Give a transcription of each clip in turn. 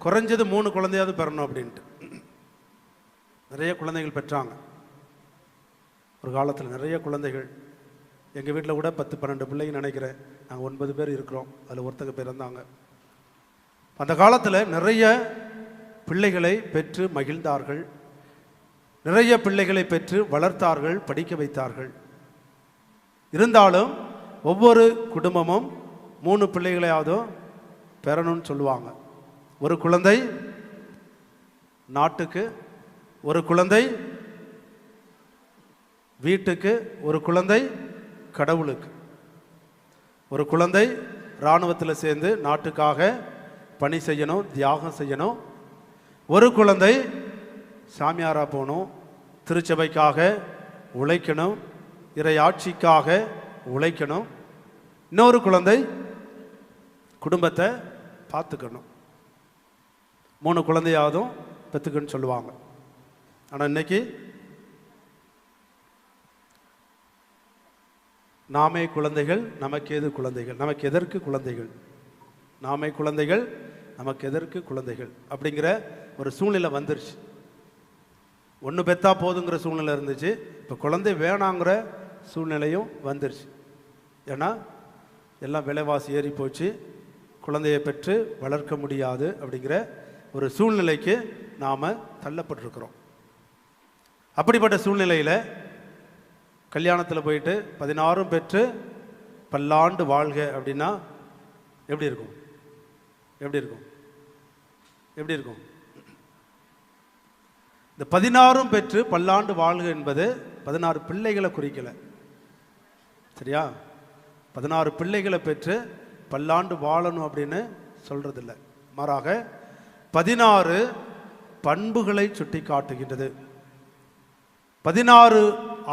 குறைஞ்சது 3 குழந்தையாவது பெறணும் அப்படின்ட்டு நிறைய குழந்தைகள் பெற்றாங்க. ஒரு காலத்தில் நிறைய குழந்தைகள். எங்கள் வீட்டில் கூட 10-12 பிள்ளைங்க நினைக்கிறேன். நாங்கள் 9 பேர் இருக்கிறோம். அதில் ஒருத்தங்க பேர் இருந்தாங்க. அந்த காலத்தில் நிறைய பிள்ளைகளை பெற்று மகிழ்ந்தார்கள். நிறைய பிள்ளைகளை பெற்று வளர்த்தார்கள், படிக்க வைத்தார்கள். இருந்தாலும் ஒவ்வொரு குடும்பமும் 3 பிள்ளைகளையாவது பெறணும்னு சொல்லுவாங்க. ஒரு குழந்தை நாட்டுக்கு, ஒரு குழந்தை வீட்டுக்கு, ஒரு குழந்தை கடவுளுக்கு. ஒரு குழந்தை இராணுவத்தில் சேர்ந்து நாட்டுக்காக பணி செய்யணும், தியாகம் செய்யணும். ஒரு குழந்தை சாமியாரா போகணும், திருச்சபைக்காக உழைக்கணும், இறை ஆட்சிக்காக உழைக்கணும். இன்னொரு குழந்தை குடும்பத்தை பார்த்துக்கணும். 3 குழந்தையாவதும் பெற்றுக்கன்னு சொல்லுவாங்க. ஆனால் இன்னைக்கு நாமே குழந்தைகள், நமக்கு எது குழந்தைகள், நமக்கு எதற்கு குழந்தைகள், நாமே குழந்தைகள், நமக்கு எதற்கு குழந்தைகள் அப்படிங்கிற ஒரு சூழ்நிலை வந்துருச்சு. ஒன்று பெற்றா போதுங்கிற சூழ்நிலை இருந்துச்சு. இப்போ குழந்தை வேணாங்கிற சூழ்நிலையும் வந்துருச்சு. ஏன்னா எல்லாம் விலைவாசி ஏறி போச்சு. குழந்தையை பெற்று வளர்க்க முடியாது அப்படிங்கிற ஒரு சூழ்நிலைக்கு நாம் தள்ளப்பட்டிருக்கிறோம். அப்படிப்பட்ட சூழ்நிலையில் கல்யாணத்தில் போயிட்டு 16 பெற்று பல்லாண்டு வாழ்க அப்படின்னா எப்படி இருக்கும்? எப்படி இருக்கும்? எப்படி இருக்கும்? இந்த 16 பெற்று பல்லாண்டு வாழ்க என்பது 16 பிள்ளைகளை குறிக்கல. சரியா? 16 பிள்ளைகளை பெற்று பல்லாண்டு வாழணும் அப்படின்னு சொல்றதில்ல. மாறாக 16 பண்புகளை சுட்டி காட்டுகின்றது. 16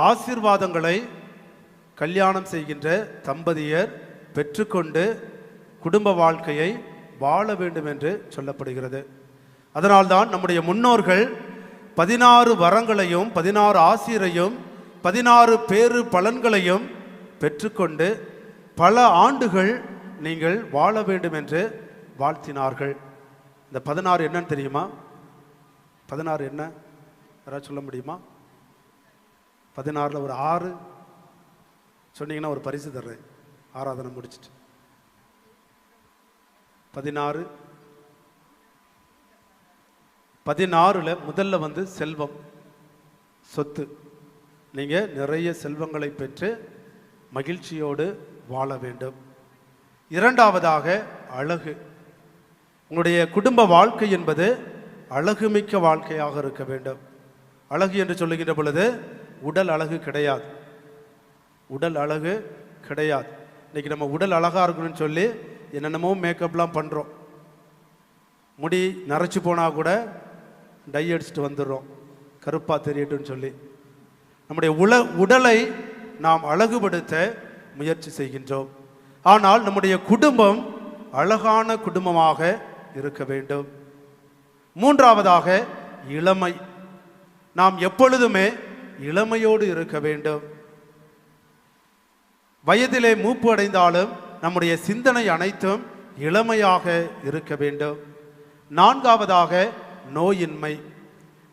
ஆசீர்வாதங்களை கல்யாணம் செய்கின்ற தம்பதியர் பெற்றுக்கொண்டு குடும்ப வாழ்க்கையை வாழ வேண்டும் என்று சொல்லப்படுகிறது. அதனால்தான் நம்முடைய முன்னோர்கள் 16 வரங்களையும் 16 ஆசீரையும் 16 பேறு பலன்களையும் பெற்றுக்கொண்டு பல ஆண்டுகள் நீங்கள் வாழ வேண்டும் என்று வாழ்த்தினார்கள். இந்த 16 என்னன்னு தெரியுமா? 16 என்ன? யாராவது சொல்ல முடியுமா? 16ல் ஒரு 6 சொன்னீங்கன்னா ஒரு பரிசு தர்றேன். ஆராதனை முடிச்சுட்டு 16ல் முதல்ல செல்வம், சொத்து. நீங்கள் நிறைய செல்வங்களை பெற்று மகிழ்ச்சியோடு வாழ வேண்டும். இரண்டாவதாக அழகு. உங்களுடைய குடும்ப வாழ்க்கை என்பது அழகுமிக்க வாழ்க்கையாக இருக்க வேண்டும். அழகு என்று சொல்லுகின்ற பொழுது உடல் அழகு கிடையாது. உடல் அழகு கிடையாது. இன்னைக்கு நம்ம உடல் அழகாக இருக்கணும்னு சொல்லி என்னென்னமோ மேக்கப்லாம் பண்ணுறோம். முடி நரைச்சி போனால் கூட டை அடிச்சுட்டு வந்துடுறோம், கருப்பாக தெரியட்டும்னு சொல்லி. நம்முடைய உடலை நாம் அழகுபடுத்த முயற்சி செய்கின்றோம். ஆனால் நம்முடைய குடும்பம் அழகான குடும்பமாக இருக்க வேண்டும். மூன்றாவதாக இளமை. நாம் எப்பொழுதுமே இளமையோடு இருக்க வேண்டும். வயதிலே மூப்பு அடைந்தாலும் நம்முடைய சிந்தனை அனைத்தும் இளமையாக இருக்க வேண்டும். நான்காவதாக நோயின்மை.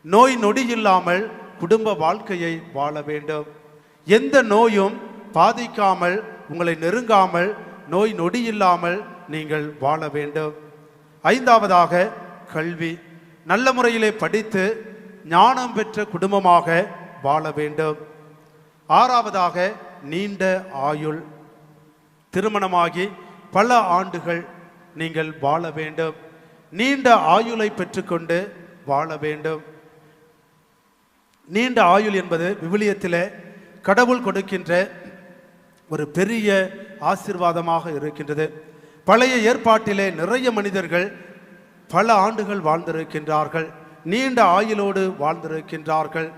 நோய் நொடி இல்லாமல் குடும்ப வாழ்க்கையை வாழ வேண்டும். எந்த நோயும் பாதிக்காமல், உங்களை நெருங்காமல், நோய் நொடி இல்லாமல் நீங்கள் வாழ வேண்டும். ஐந்தாவதாக கல்வி. நல்ல முறையிலே படித்து ஞானம் பெற்ற குடும்பமாக வாழ வேண்டும். ஆறாவதாக நீண்ட ஆயுள். திருமணமாகி பல ஆண்டுகள் நீங்கள் வாழ வேண்டும். நீண்ட ஆயுளை பெற்றுக்கொண்டு வாழ வேண்டும். நீண்ட ஆயுள் என்பது விவிலியத்திலே கடவுள் கொடுக்கின்ற ஒரு பெரிய ஆசீர்வாதமாக இருக்கின்றது. பழைய ஏற்பாட்டிலே நிறைய மனிதர்கள் பல ஆண்டுகள் வாழ்ந்திருக்கின்றார்கள், நீண்ட ஆயுளோடு வாழ்ந்திருக்கின்றார்கள்.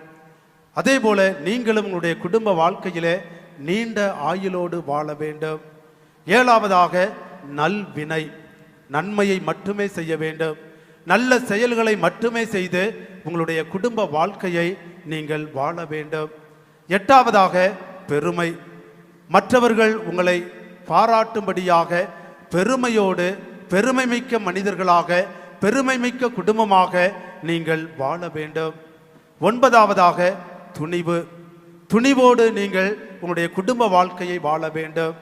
அதே போல நீங்களும் உங்களுடைய குடும்ப வாழ்க்கையிலே நீண்ட ஆயுளோடு வாழ வேண்டும். ஏழாவதாக நல்வினை. நன்மையை மட்டுமே செய்ய வேண்டும். நல்ல செயல்களை மட்டுமே செய்து உங்களுடைய குடும்ப வாழ்க்கையை நீங்கள் வாழ வேண்டும். எட்டாவதாக பெருமை. மற்றவர்கள் உங்களை பாராட்டும்படியாக பெருமையோடு பெருமை மிக்க மனிதர்களாக பெருமை மிக்க குடும்பமாக நீங்கள் வாழ வேண்டும். 9வதாக துணிவு. துணிவோடு நீங்கள் உங்களுடைய குடும்ப வாழ்க்கையை வாழ வேண்டும்.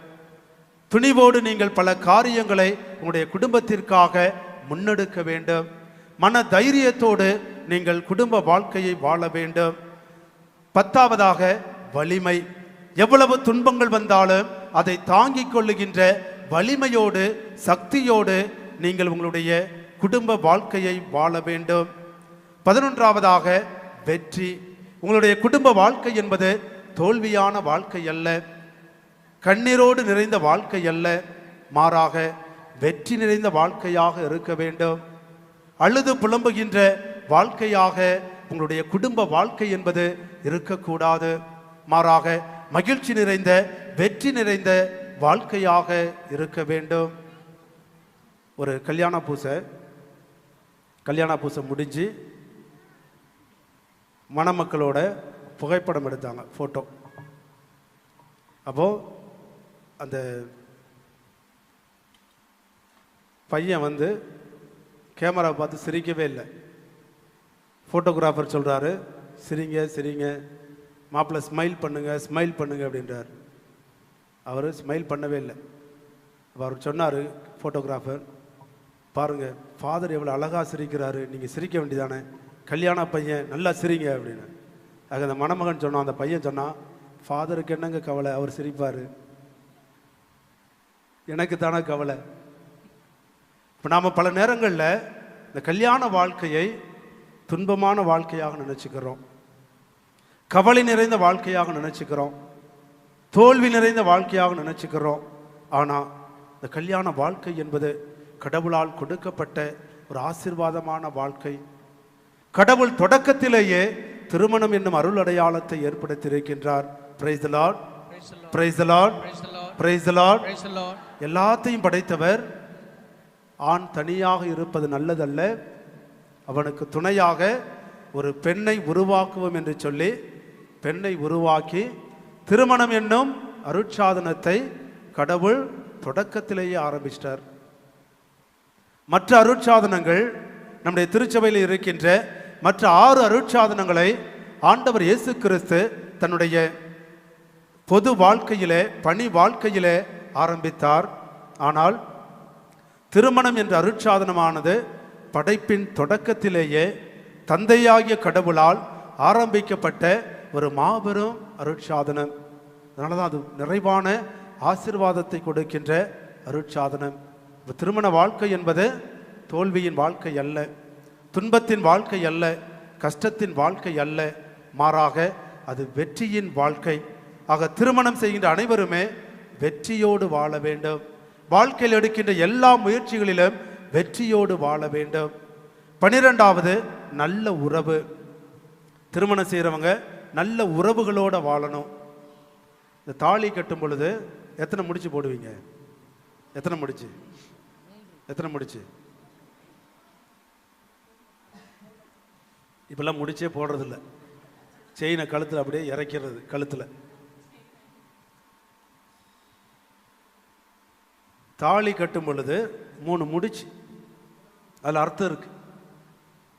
துணிவோடு நீங்கள் பல காரியங்களை உங்களுடைய குடும்பத்திற்காக முன்னெடுக்க வேண்டும். மன தைரியத்தோடு நீங்கள் குடும்ப வாழ்க்கையை வாழ வேண்டும். 10வதாக வலிமை. எவ்வளவு துன்பங்கள் வந்தாலும் அதை தாங்கிக் கொள்ளுகின்ற வலிமையோடு சக்தியோடு நீங்கள் உங்களுடைய குடும்ப வாழ்க்கையை வாழ வேண்டும். 11வதாக வெற்றி. உங்களுடைய குடும்ப வாழ்க்கை என்பது தோல்வியான வாழ்க்கை அல்ல, கண்ணீரோடு நிறைந்த வாழ்க்கை அல்ல, மாறாக வெற்றி நிறைந்த வாழ்க்கையாக இருக்க வேண்டும். அழுது புலம்புகின்ற வாழ்க்கையாக உங்களுடைய குடும்ப வாழ்க்கை என்பது இருக்கக்கூடாது. மாறாக மகிழ்ச்சி நிறைந்த வெற்றி நிறைந்த வாழ்க்கையாக இருக்க வேண்டும். ஒரு கல்யாண பூசை முடிஞ்சு மணமக்களோட புகைப்படம் எடுத்தாங்க, ஃபோட்டோ. அப்போது அந்த பையன் வந்து கேமரா பார்த்து சிரிக்கவே இல்லை. ஃபோட்டோகிராஃபர் சொல்கிறாரு, சிரிங்க சிரிங்க, மாப்பிள்ளை ஸ்மைல் பண்ணுங்க அப்படின்றார். அவர் ஸ்மைல் பண்ணவே இல்லை. அவர் சொன்னார், ஃபோட்டோகிராஃபர், பாருங்கள் ஃபாதர் எவ்வளோ அழகாக சிரிக்கிறாரு, நீங்கள் சிரிக்க வேண்டியதானே, கல்யாண பையன் நல்லா சிரிங்க அப்படின்னு. ஆக அந்த மணமகன் சொன்னான், அந்த பையன் சொன்னான், ஃபாதருக்கு என்னங்க கவலை, அவர் சிரிப்பார், எனக்கு தானே கவலை. இப்போ நாம் பல நேரங்களில் இந்த கல்யாண வாழ்க்கையை துன்பமான வாழ்க்கையாக நினச்சிக்கிறோம், கவலை நிறைந்த வாழ்க்கையாக நினச்சிக்கிறோம், தோல்வி நிறைந்த வாழ்க்கையாக நினச்சிக்கிறோம். ஆனால் இந்த கல்யாண வாழ்க்கை என்பது கடவுளால் கொடுக்கப்பட்ட ஒரு ஆசீர்வாதமான வாழ்க்கை. கடவுள் தொடக்கத்திலேயே திருமணம் என்னும் அருள் அடையாளத்தை ஏற்படுத்தியிருக்கின்றார். Praise the Lord, praise the Lord, praise the Lord. எல்லாத்தையும் படைத்தவர் ஆண் தனியாக இருப்பது நல்லதல்ல, அவனுக்கு துணையாக ஒரு பெண்ணை உருவாக்குவோம் என்று சொல்லி பெண்ணை உருவாக்கி திருமணம் என்னும் அருட்சாதனத்தை கடவுள் தொடக்கத்திலேயே ஆரம்பிச்சிட்டார். மற்ற அருட்சாதனங்கள், நம்முடைய திருச்சபையில் இருக்கின்ற மற்ற 6 அருட்சாதனங்களை ஆண்டவர் இயேசு கிறிஸ்து தன்னுடைய பொது வாழ்க்கையிலே, பணி வாழ்க்கையிலே ஆரம்பித்தார். ஆனால் திருமணம் என்ற அருட்சாதனமானது படைப்பின் தொடக்கத்திலேயே தந்தையாகிய கடவுளால் ஆரம்பிக்கப்பட்ட ஒரு மாபெரும் அருட்சாதனம். அதனால தான் அது நிறைவான ஆசீர்வாதத்தை கொடுக்கின்ற அருட்சாதனம். திருமண வாழ்க்கை என்பது தோல்வியின் வாழ்க்கை அல்ல, துன்பத்தின் வாழ்க்கை அல்ல, கஷ்டத்தின் வாழ்க்கை அல்ல, மாறாக அது வெற்றியின் வாழ்க்கை. ஆக திருமணம் செய்கின்ற அனைவருமே வெற்றியோடு வாழ வேண்டும். வாழ்க்கையில் எடுக்கின்ற எல்லா முயற்சிகளிலும் வெற்றியோடு வாழ வேண்டும். 12வது நல்ல உறவு. திருமணம் செய்கிறவங்க நல்ல உறவுகளோடு வாழணும். இந்த தாலி கட்டும் பொழுது எத்தனை முடிச்சு போடுவீங்க? எத்தனை முடிச்சு? இப்பெல்லாம் முடிச்சே போடுறதில்ல, செயினை கழுத்தில் அப்படியே இறக்கிறது. கழுத்தில் தாலி கட்டும் பொழுது 3 முடிச்சு, அதில் அர்த்தம் இருக்கு.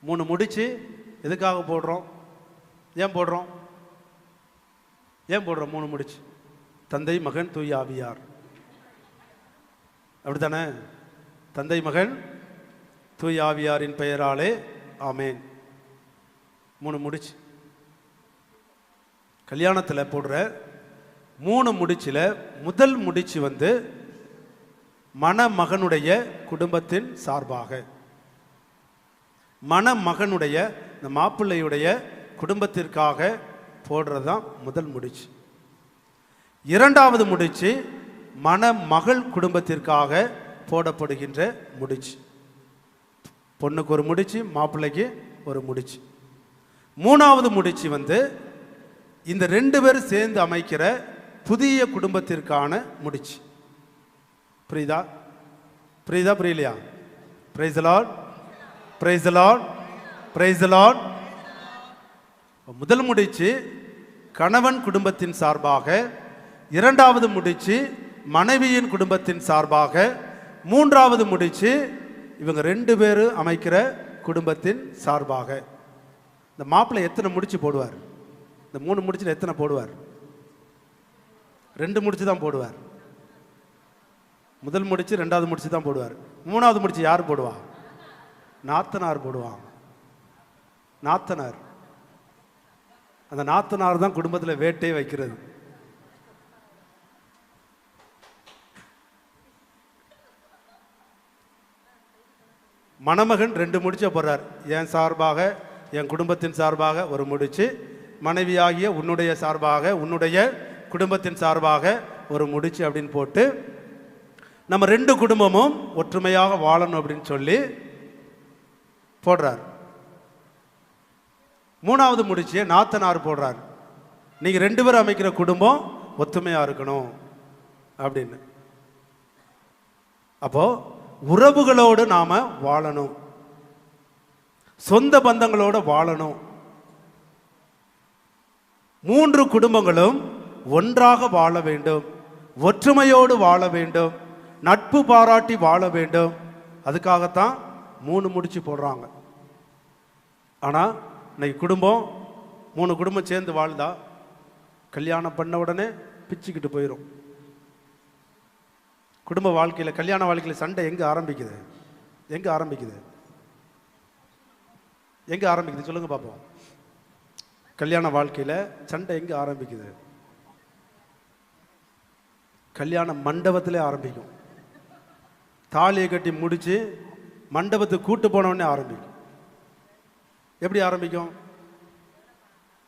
3 முடிச்சு எதுக்காக போடுறோம்? ஏன் போடுறோம்? 3 முடிச்சு? தந்தை மகன் தூய ஆவியார், அப்படித்தானே? தந்தை மகன் தூய ஆவியாரின் பெயராலே ஆமேன். 3 முடிச்சு. கல்யாணத்தில் போடுற 3 முடிச்சில் முதல் முடிச்சு வந்து மணமகனுடைய குடும்பத்தின் சார்பாக, மணமகனுடைய இந்த மாப்பிள்ளையுடைய குடும்பத்திற்காக போடுறது தான் முதல் முடிச்சு. 2வது முடிச்சு மணமகள் குடும்பத்திற்காக போடப்படுகின்ற முடிச்சு. பொண்ணுக்கு ஒரு முடிச்சு, மாப்பிள்ளைக்கு ஒரு முடிச்சு. 3வது முடிச்சு வந்து இந்த 2 பேரும் சேர்ந்து அமைக்கிற புதிய குடும்பத்திற்கான முடிச்சு. புரியுதா? புரியலையா? Price the Lord, praise the Lord, praise the Lord. முதல் முடிச்சு கணவன் குடும்பத்தின் சார்பாக, 2வது முடிச்சு மனைவியின் குடும்பத்தின் சார்பாக, 3வது முடிச்சு இவங்க 2 பேரும் அமைக்கிற குடும்பத்தின் சார்பாக. இந்த மாப்பிள்ளை எத்தனை முடிச்சு போடுவார்? இந்த 3 முடிச்சுல எத்தனை போடுவார்? 2 முடிச்சு தான் போடுவார். முதல் முடிச்சு 2வது முடிச்சு தான் போடுவார். 3வது முடிச்சு யார் போடுவா? நாத்தனார் போடுவாங்க. நாத்தனார். அந்த நாத்தனார் தான் குடும்பத்தில் வேட்டே வைக்கிறது. மணமகன் 2 முடிச்ச போடுறார். என் சார்பாக, என் குடும்பத்தின் சார்பாக ஒரு முடிச்சு, மனைவியாகிய உன்னுடைய சார்பாக, உன்னுடைய குடும்பத்தின் சார்பாக ஒரு முடிச்சு அப்படின்னு போட்டு நம்ம 2 குடும்பமும் ஒற்றுமையாக வாழணும் அப்படின்னு சொல்லி போடுறார். 3வது முடிச்சு நாத்தனார் போடுறார். நீங்க 2 பேரும் அமைக்கிற குடும்பம் ஒத்துமையா இருக்கணும் அப்படின்னு. அப்போ உறவுகளோடு நாம வாழணும், சொந்த பந்தங்களோடு வாழணும். 3 குடும்பங்களும் ஒன்றாக வாழ வேண்டும், ஒற்றுமையோடு வாழ வேண்டும், நட்பு பாராட்டி வாழ வேண்டும். அதுக்காகத்தான் 3 முடிச்சு போடுறாங்க. ஆனா இன்னைக்கு குடும்பம் 3 குடும்பம் சேர்ந்து வாழ்ந்தா கல்யாணம் பண்ண உடனே பிச்சுக்கிட்டு போயிடும். குடும்ப வாழ்க்கையில், கல்யாண வாழ்க்கையில் சண்டை எங்க ஆரம்பிக்குது? எங்க ஆரம்பிக்குது? எங்க ஆரம்பிக்குது சொல்லுங்க பார்ப்போம். கல்யாண வாழ்க்கையில் சண்டை எங்க ஆரம்பிக்குது? கல்யாண மண்டபத்திலே ஆரம்பிக்கும். தாலியை கட்டி முடிச்சு மண்டபத்துக்கு கூட்டு போனவொடனே ஆரம்பிக்கும். எப்படி ஆரம்பிக்கும்?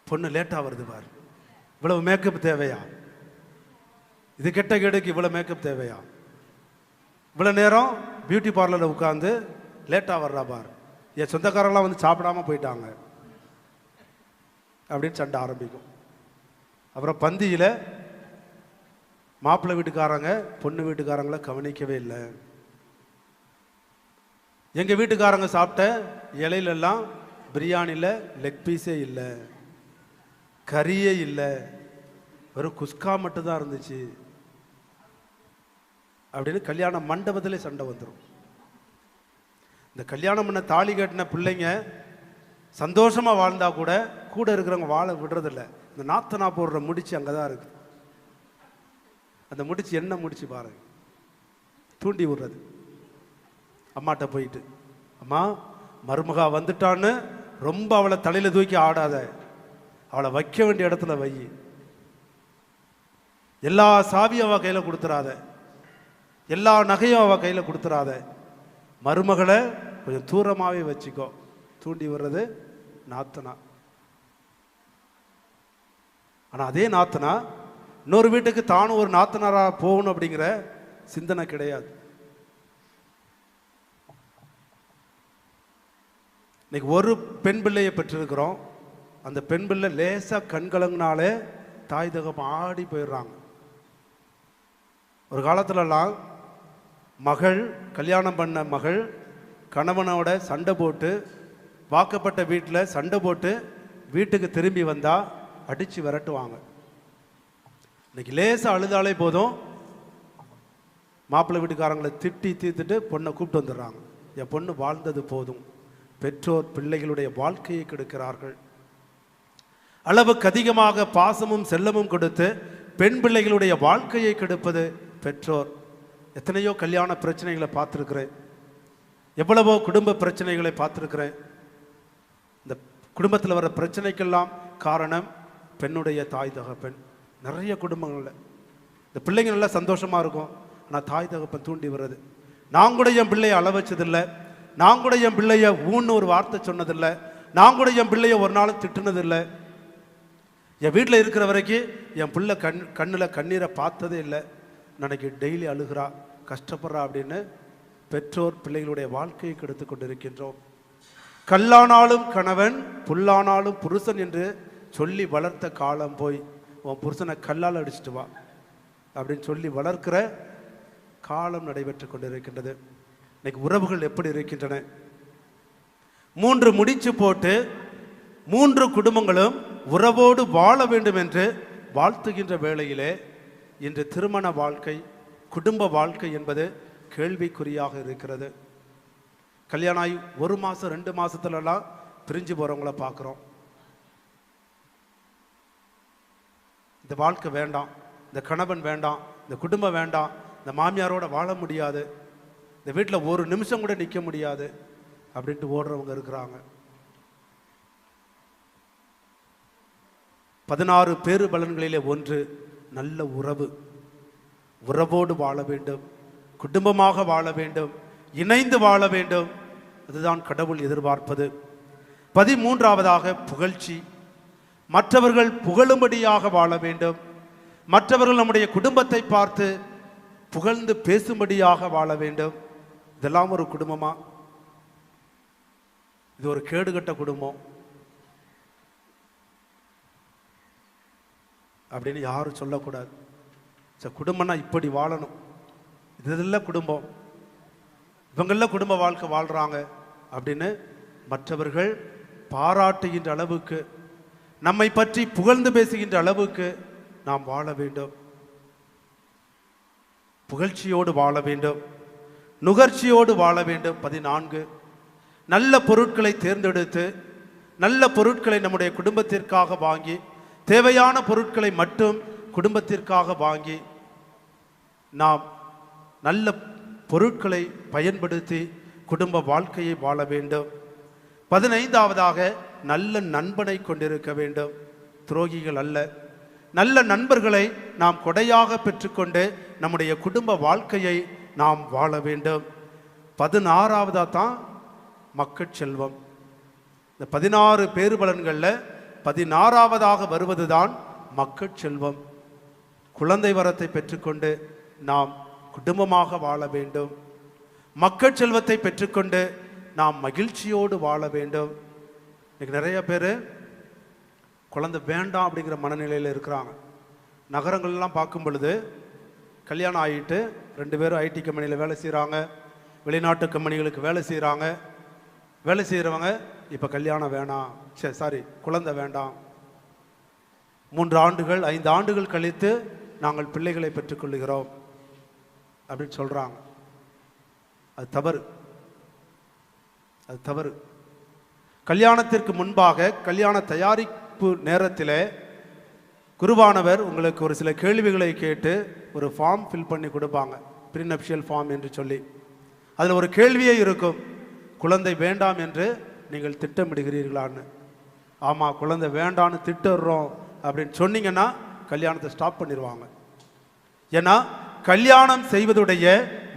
பொண்ணு லேட்டா வருது பாரு, இவ்வளவு மேக்கப் தேவையா? இது கெட்ட கேடுக்கு இவ்வளவு மேக்கப் தேவையா? இவ்வளவு நேரம் பியூட்டி பார்லர்ல உட்கார்ந்து லேட்டா வர்றா பார், என் சொந்தக்காரெல்லாம் வந்து சாப்பிடாம போயிட்டாங்க அப்படின்னு சண்டை ஆரம்பிக்கும். அப்புறம் பந்தியில மாப்பிள்ளை வீட்டுக்காரங்க பொண்ணு வீட்டுக்காரங்களை கவனிக்கவே இல்லை. எங்க வீட்டுக்காரங்க சாப்பிட்ட இலையிலெல்லாம் பிரியாணியில் லெக் பீஸே இல்லை, கறியே இல்லை, வெறும் குஸ்கா மட்டும்தான் இருந்துச்சு அப்படின்னு கல்யாண மண்டபத்திலே சண்டை வந்துடும். இந்த கல்யாணம் பண்ண தாலி கட்டின பிள்ளைங்க சந்தோஷமா வாழ்ந்தா கூட கூட இருக்கிறவங்க வாழ விடுறதில்லை. இந்த நாத்தனா போடுற முடிச்சு அங்கதான் இருக்கு. அந்த முடிச்சு என்ன முடிச்சு பாருங்க, தூண்டி விடுறது. அம்மாட்ட போயிட்டு, அம்மா மருமகா வந்துட்டான்னு ரொம்ப அவளை தலையில தூக்கி ஆடாத, அவளை வைக்க வேண்டிய இடத்துல வை, எல்லா சாவியும் அவ கையில கொடுத்துறாத, எல்லா நகையும் அவ கையில கொடுத்துறாத, மருமகளை கொஞ்சம் தூரமாவே வச்சுக்கோ. தூண்டி வர்றது நாத்தனா. ஆனா அதே நாத்தனா இன்னொரு வீட்டுக்கு தானும் ஒரு நாத்தனாரா போகணும் அப்படிங்கிற சிந்தனை கிடையாது. இன்னைக்கு ஒரு பெண் பிள்ளையை பெற்றிருக்கிறோம். அந்த பெண் பிள்ளை லேசா கண்கலங்கினாலே தாய் தகப்பன் ஆடி போயிடுறாங்க. ஒரு காலத்துலலாம் மகள், கல்யாணம் பண்ண மகள் கணவனோட சண்டை போட்டு, வாக்கப்பட்ட வீட்டில் சண்டை போட்டு வீட்டுக்கு திரும்பி வந்தா அடிச்சு விரட்டுவாங்க. இன்னைக்கு லேசா அழுதாலே போதும், மாப்பிள்ளை வீட்டுக்காரங்களை திட்டி தீர்த்துட்டு பொண்ணை கூப்பிட்டு வந்துடுறாங்க. என் பொண்ணு வாழ்ந்தது போதும். பெற்றோர் பிள்ளைகளுடைய வாழ்க்கையை கெடுக்கிறார்கள். அளவுக்கு அதிகமாக பாசமும் செல்லமும் கொடுத்து பெண் பிள்ளைகளுடைய வாழ்க்கையை கெடுப்பது பெற்றோர். எத்தனையோ கல்யாண பிரச்சனைகளை பார்த்துருக்கிறேன், எவ்வளவோ குடும்ப பிரச்சனைகளை பார்த்துருக்கிறேன். இந்த குடும்பத்தில் வர பிரச்சனைக்கெல்லாம் காரணம் பெண்ணுடைய தாய் தகப்பன். நிறைய குடும்பங்களில் இந்த பிள்ளைங்க நல்லா சந்தோஷமா இருக்கும், ஆனால் தாய் தகப்பன் தூண்டி வர்றது. நான் கூட என் பிள்ளையை அள வச்சதில்லை, நான் கூட என் பிள்ளைய ஊன்னு ஒரு வார்த்தை சொன்னதில்லை, நான் கூட என் பிள்ளைய ஒரு நாளும் திட்டுனதில்லை, என் வீட்டில் இருக்கிற வரைக்கும் என் பிள்ளை கண்ணில் கண்ணீரை பார்த்ததே இல்லை, நினைக்கி டெய்லி அழுகிறா, கஷ்டப்படுறா அப்படின்னு பெற்றோர் பிள்ளைகளுடைய வாழ்க்கையை கெடுத்து கொண்டிருக்கின்றோம். கல்லானாலும் கணவன், புல்லானாலும் புருஷன் என்று சொல்லி வளர்த்த காலம் போய் உன் புருஷனை கல்லால் அடிச்சுட்டு வா அப்படின்னு சொல்லி வளர்க்கிற காலம் நடைபெற்று கொண்டிருக்கின்றது. இன்னைக்கு உறவுகள் எப்படி இருக்கின்றன? 3 முடிச்சு போட்டு 3 குடும்பங்களும் உறவோடு வாழ வேண்டும் என்று வாழ்த்துகின்ற வேளையிலே இன்று திருமண வாழ்க்கை, குடும்ப வாழ்க்கை என்பது கேள்விக்குறியாக இருக்கிறது. கல்யாணம் ஆகி 1 மாதம் 2 மாதத்துலலாம் பிரிஞ்சு போகிறவங்கள பார்க்குறோம். இந்த வாழ்க்கை வேண்டாம், இந்த கணவன் வேண்டாம், இந்த குடும்பம் வேண்டாம், இந்த மாமியாரோட வாழ முடியாது, இந்த வீட்டில் ஒரு நிமிஷம் கூட நிற்க முடியாது அப்படின்ட்டு ஓடுறவங்க இருக்கிறாங்க. 16 பேறு பலன்களிலே ஒன்று நல்ல உறவு. உறவோடு வாழ வேண்டும், குடும்பமாக வாழ வேண்டும், இணைந்து வாழ வேண்டும். அதுதான் கடவுள் எதிர்பார்ப்பது. 13ஆவதாக புகழ்ச்சி. மற்றவர்கள் புகழும்படியாக வாழ வேண்டும். மற்றவர்கள் நம்முடைய குடும்பத்தை பார்த்து புகழ்ந்து பேசும்படியாக வாழ வேண்டும். இதெல்லாம் ஒரு குடும்பமா? இது ஒரு கேடுகட்ட குடும்பம் அப்படின்னு யாரும் சொல்லக்கூடாது. குடும்பம்னா இப்படி வாழணும், இதெல்லாம் குடும்பம், இவங்கள குடும்ப வாழ்க்கை வாழ்றாங்க அப்படின்னு மற்றவர்கள் பாராட்டுகின்ற அளவுக்கு, நம்மை பற்றி புகழ்ந்து பேசுகின்ற அளவுக்கு நாம் வாழ வேண்டும். புகழ்ச்சியோடு வாழ வேண்டும், நுகர்ச்சியோடு வாழ வேண்டும். 14 நல்ல பொருட்களை தேர்ந்தெடுத்து நல்ல பொருட்களை நம்முடைய குடும்பத்திற்காக வாங்கி, தேவையான பொருட்களை மட்டும் குடும்பத்திற்காக வாங்கி நாம் நல்ல பொருட்களை பயன்படுத்தி குடும்ப வாழ்க்கையை வாழ வேண்டும். 15ஆவதாக நல்ல நண்பனை கொண்டிருக்க வேண்டும், துரோகிகள் அல்ல. நல்ல நண்பர்களை நாம் கொடையாக பெற்றுக்கொண்டு நம்முடைய குடும்ப வாழ்க்கையை நாம் வாழ வேண்டும். 16ஆவதாக தான் மக்கட்செல்வம். இந்த 16 பேறு பலன்களில் 16ஆவதாக வருவது தான் மக்கட்செல்வம். குழந்தை வரத்தை பெற்றுக்கொண்டு நாம் குடும்பமாக வாழ வேண்டும். மக்கட்செல்வத்தை பெற்றுக்கொண்டு நாம் மகிழ்ச்சியோடு வாழ வேண்டும். இன்னைக்கு நிறைய பேர் குழந்தை வேண்டாம் அப்படிங்கிற மனநிலையில் இருக்கிறாங்க. நகரங்கள்லாம் பார்க்கும் பொழுது கல்யாணம் ஆகிட்டு 2 பேரும் ஐடி கம்பெனியில் வேலை செய்கிறாங்க, வெளிநாட்டு கம்பெனிகளுக்கு வேலை செய்கிறாங்க. வேலை செய்கிறவங்க இப்போ கல்யாணம் வேணாம், குழந்தை வேண்டாம், 3 ஆண்டுகள் 5 ஆண்டுகள் கழித்து நாங்கள் பிள்ளைகளை பெற்றுக்கொள்கிறோம் அப்படின்னு சொல்கிறாங்க. அது தவறு, அது தவறு. கல்யாணத்திற்கு முன்பாக கல்யாண தயாரிப்பு நேரத்தில் குருவானவர் உங்களுக்கு ஒரு சில கேள்விகளை கேட்டு ஒரு ஃபார்ம் ஃபில் பண்ணி கொடுப்பாங்க, ப்ரீநப்ஷியல் ஃபார்ம் என்று சொல்லி. அதில் ஒரு கேள்வியே இருக்கும், குழந்தை வேண்டாம் என்று நீங்கள் திட்டமிடுகிறீர்களான்னு. ஆமாம், குழந்தை வேண்டான்னு திட்டுறோம் அப்படின்னு சொன்னீங்கன்னா கல்யாணத்தை ஸ்டாப் பண்ணிடுவாங்க. ஏன்னா கல்யாணம் செய்வதுடைய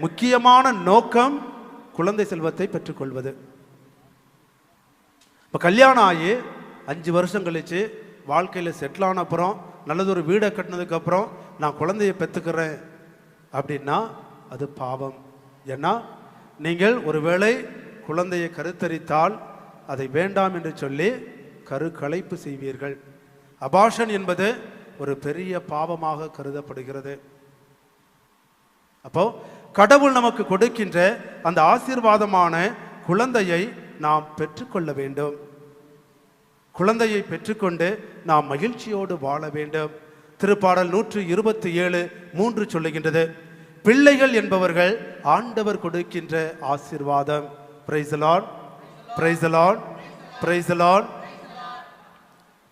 முக்கியமான நோக்கம் குழந்தை செல்வத்தை பெற்றுக்கொள்வது. இப்போ கல்யாணம் ஆகி 5 வருஷம் கழித்து வாழ்க்கையில் செட்டில் ஆன அப்புறம், நல்லதொரு வீடை கட்டினதுக்கப்புறம் நான் குழந்தையை பெற்றுக்கிறேன் அப்படின்னா அது பாவம். ஏன்னா நீங்கள் ஒருவேளை குழந்தையை கருத்தரித்தால் அதை வேண்டாம் என்று சொல்லி கருக்கலைப்பு செய்வீர்கள். அபார்ஷன் என்பது ஒரு பெரிய பாவமாக கருதப்படுகிறது. அப்போ கடவுள் நமக்கு கொடுக்கின்ற அந்த ஆசீர்வாதமான குழந்தையை நாம் பெற்றுக்கொள்ள வேண்டும். குழந்தையை பெற்றுக்கொண்டு நாம் மகிழ்ச்சியோடு வாழ வேண்டும். திருப்பாடல் 127:3 சொல்லுகின்றது, பிள்ளைகள் என்பவர்கள் ஆண்டவர் கொடுக்கின்ற ஆசீர்வாதம். Price the Lord, praise the Lord, praise the Lord.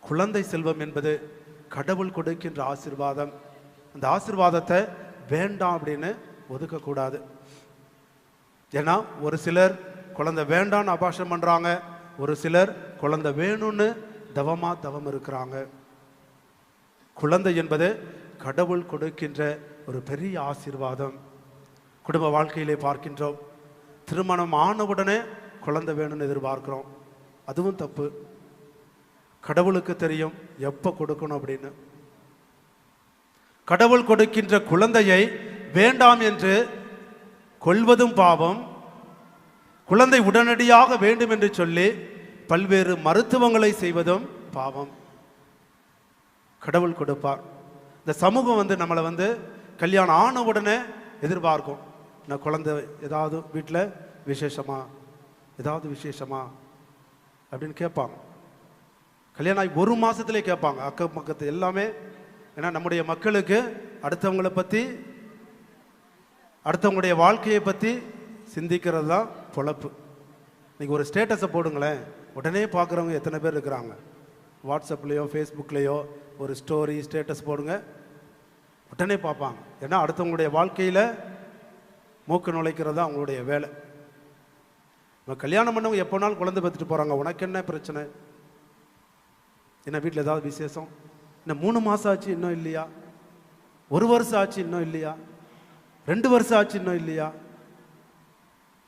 குழந்தை செல்வம் என்பது கடவுள் கொடுக்கின்ற ஆசீர்வாதம். அந்த ஆசீர்வாதத்தை வேண்டாம் அப்படின்னு ஒதுக்கக்கூடாது. ஏன்னா ஒரு சிலர் குழந்தை வேண்டான்னு அபாஷம் பண்ணுறாங்க, ஒரு சிலர் குழந்தை வேணும்னு தவம் இருக்கிறாங்க. குழந்தை என்பது கடவுள் கொடுக்கின்ற ஒரு பெரிய ஆசீர்வாதம். குடும்ப வாழ்க்கையிலே பார்க்கின்றோம், திருமணம் ஆனவுடனே குழந்தை வேணும்னு எதிர்பார்க்கிறோம். அதுவும் தப்பு. கடவுளுக்கு தெரியும் எப்போ கொடுக்கணும் அப்படின்னு. கடவுள் கொடுக்கின்ற குழந்தையை வேண்டாம் என்று கொள்வதும் பாவம். குழந்தை உடனடியாக வேண்டும் என்று சொல்லி பல்வேறு மருத்துவங்களை செய்வதும் பாவம். கடவுள் கொடுப்பார். இந்த சமூகம் நம்மளை கல்யாணம் ஆன உடனே எதிர்பார்க்கும். நான் குழந்தை ஏதாவது வீட்டில் விசேஷமா, ஏதாவது விசேஷமா அப்படின்னு கேட்பாங்க. கல்யாணம் ஆகி 1 மாதத்திலே கேட்பாங்க, அக்கம் பக்கத்து எல்லாமே. ஏன்னா நம்முடைய மக்களுக்கு அடுத்தவங்களை பற்றி, அடுத்தவங்களுடைய வாழ்க்கையை பற்றி சிந்திக்கிறது தான் பொழப்பு. இன்னைக்கு ஒரு ஸ்டேட்டஸை போடுங்களேன், உடனே பார்க்குறவங்க எத்தனை பேர் இருக்கிறாங்க? வாட்ஸ்அப்லேயோ ஃபேஸ்புக்லேயோ ஒரு ஸ்டோரி ஸ்டேட்டஸ் போடுங்க, உடனே பார்ப்பாங்க. ஏன்னா அடுத்தவங்களுடைய வாழ்க்கையில் மூக்கு நுழைக்கிறது தான் அவங்களுடைய வேலை. நம்ம கல்யாணம் பண்ணவங்க எப்போனாலும் குழந்தை பெற்றுட்டு போகிறாங்க, உனக்கு என்ன பிரச்சனை? என்ன வீட்டில் ஏதாவது விசேஷம்? இன்னும் 3 மாதம் ஆச்சு இன்னும் இல்லையா? 1 வருஷம் ஆச்சு இன்னும் இல்லையா? 2 வருஷம் ஆச்சு இன்னும் இல்லையா?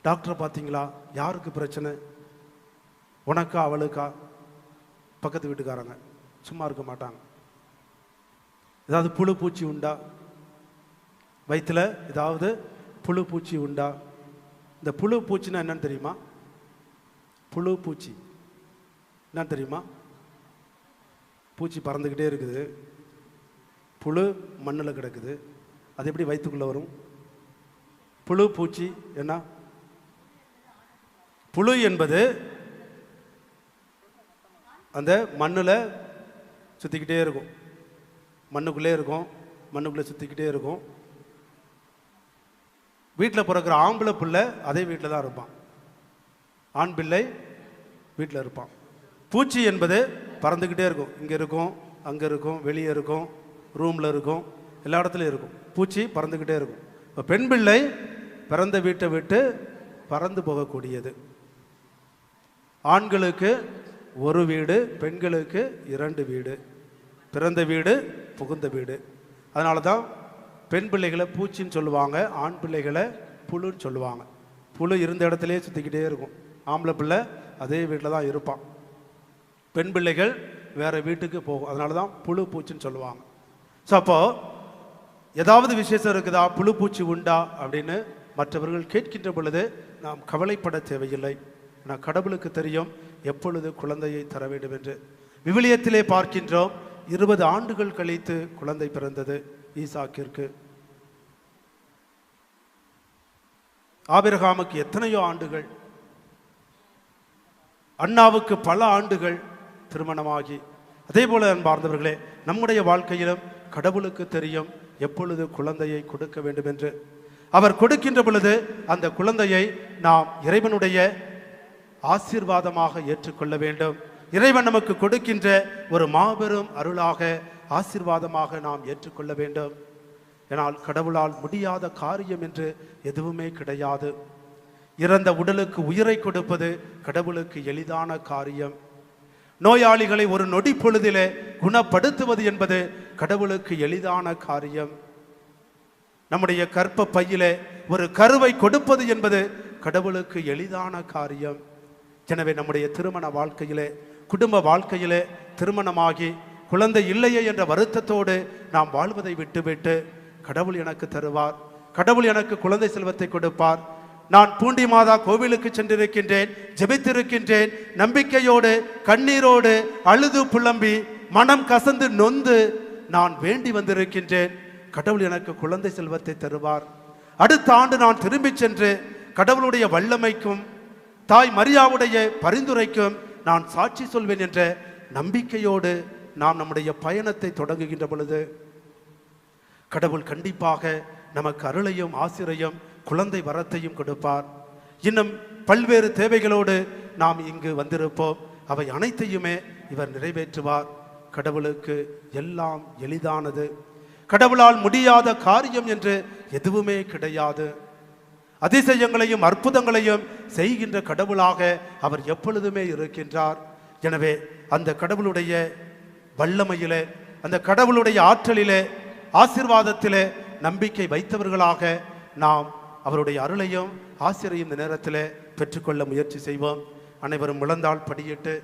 டாக்டரை பார்த்தீங்களா? யாருக்கு பிரச்சனை? உனக்கா அவளுக்கா? பக்கத்து வீட்டுக்காரங்க சும்மா இருக்க மாட்டாங்க. ஏதாவது புழு பூச்சி உண்டா வயிற்றுல? ஏதாவது புழு பூச்சி உண்டா? இந்த புழு பூச்சின்னா என்னன்னு தெரியுமா? புழு பூச்சி என்னன்னு தெரியுமா? பூச்சி பறந்துக்கிட்டே இருக்குது, புழு மண்ணில் கிடக்குது, அது எப்படி வயிற்றுக்குள்ளே வரும்? புழு பூச்சி என்ன? புழு என்பது அந்த மண்ணில் சுற்றிக்கிட்டே இருக்கும், மண்ணுக்குள்ளே இருக்கும், மண்ணுக்குள்ளே சுற்றிக்கிட்டே இருக்கும். வீட்டில் பிறக்கிற ஆம்பளை பிள்ளை அதே வீட்டில் தான் இருப்பான், ஆண் பிள்ளை வீட்டில் இருப்பான். பூச்சி என்பது பறந்துக்கிட்டே இருக்கும், இங்கே இருக்கும், அங்கே இருக்கும், வெளியே இருக்கும், ரூமில் இருக்கும், எல்லா இடத்துலையும் இருக்கும். பூச்சி பறந்துக்கிட்டே இருக்கும். இப்போ பெண் பிள்ளை பிறந்த வீட்டை விட்டு பறந்து போகக்கூடியது. ஆண்களுக்கு 1 வீடு, பெண்களுக்கு 2 வீடு. பிறந்த வீடு, புகுந்த வீடு. அதனால தான் பெண் பிள்ளைகளை பூச்சின்னு சொல்லுவாங்க, ஆண் பிள்ளைகளை புழுன்னு சொல்லுவாங்க. புழு இருந்த இடத்துலையே சுற்றிக்கிட்டே இருக்கும், ஆம்பளை பிள்ளை அதே வீட்டில் தான் இருப்பான். பெண் பிள்ளைகள் வேறு வீட்டுக்கு போகும், அதனால தான் புழு பூச்சின்னு சொல்லுவாங்க. ஸோ அப்போது ஏதாவது விசேஷம் இருக்குதா, புழு பூச்சி உண்டா அப்படின்னு மற்றவர்கள் கேட்கின்ற பொழுது நாம் கவலைப்பட தேவையில்லை. ஆனால் கடவுளுக்கு தெரியும் எப்பொழுது குழந்தையை தர வேண்டும் என்று. விவிலியத்திலே பார்க்கின்றோம், 20 ஆண்டுகள் கழித்து குழந்தை பிறந்தது ஈசாக்கிற்கு. ஆபிரகாமுக்கு எத்தனையோ ஆண்டுகள், அண்ணாவுக்கு பல ஆண்டுகள் திருமணமாகி. அதே போல அன்பார்ந்தவர்களே, நம்முடைய வாழ்க்கையிலும் கடவுளுக்கு தெரியும் எப்பொழுது குழந்தையை கொடுக்க வேண்டும் என்று. அவர் கொடுக்கின்ற பொழுது அந்த குழந்தையை நாம் இறைவனுடைய ஆசீர்வாதமாக ஏற்றுக்கொள்ள வேண்டும். இறைவன் நமக்கு கொடுக்கின்ற ஒரு மாபெரும் அருளாக, ஆசீர்வாதமாக நாம் ஏற்றுக்கொள்ள வேண்டும். ஏனால் கடவுளால் முடியாத காரியம் என்று எதுவுமே கிடையாது. இறந்த உடலுக்கு உயிரை கொடுப்பது கடவுளுக்கு எளிதான காரியம். நோயாளிகளை ஒரு நொடி பொழுதிலே குணப்படுத்துவது என்பது கடவுளுக்கு எளிதான காரியம். நம்முடைய கற்ப பையிலே ஒரு கருவை கொடுப்பது என்பது கடவுளுக்கு எளிதான காரியம். எனவே நம்முடைய திருமண வாழ்க்கையிலே, குடும்ப வாழ்க்கையிலே திருமணமாகி குழந்தை இல்லையே என்ற வருத்தத்தோடு நாம் வாழ்வதை விட்டுவிட்டு, கடவுள் எனக்கு தருவார், கடவுள் எனக்கு குழந்தை செல்வத்தை கொடுப்பார், நான் பூண்டி மாதா கோவிலுக்கு சென்றிருக்கின்றேன், ஜெபித்திருக்கின்றேன், நம்பிக்கையோடு கண்ணீரோடு அழுது புலம்பி மனம் கசந்து நொந்து நான் வேண்டி வந்திருக்கின்றேன், கடவுள் எனக்கு குழந்தை செல்வத்தை தருவார். அடுத்த ஆண்டு நான் திரும்பி சென்று கடவுளுடைய வல்லமைக்கும் தாய் மரியாவுடைய பரிந்துரைக்கும் நான் சாட்சி சொல்வேன் என்ற நம்பிக்கையோடு நாம் நம்முடைய பயணத்தை தொடங்குகின்ற பொழுது கடவுள் கண்டிப்பாக நமக்கு அருளையும் ஆசிரையும் குழந்தை வரத்தையும் கொடுப்பார். இன்னும் பல்வேறு தேவைகளோடு நாம் இங்கு வந்திருப்போம், அவை அனைத்தையுமே இவர் நிறைவேற்றுவார். கடவுளுக்கு எல்லாம் எளிதானது, கடவுளால் முடியாத காரியம் என்று எதுவுமே கிடையாது. அதிசயங்களையும் அற்புதங்களையும் செய்கின்ற கடவுளாக அவர் எப்பொழுதுமே இருக்கின்றார். எனவே அந்த கடவுளுடைய வல்லமையிலே, அந்த கடவுளுடைய ஆற்றலிலே, ஆசீர்வாதத்திலே நம்பிக்கை வைத்தவர்களாக நாம் அவருடைய அருளையும் ஆசிரியையும் இந்த நேரத்தில் பெற்றுக்கொள்ள முயற்சி செய்வோம். அனைவரும் முழந்தாள் படியிட்டு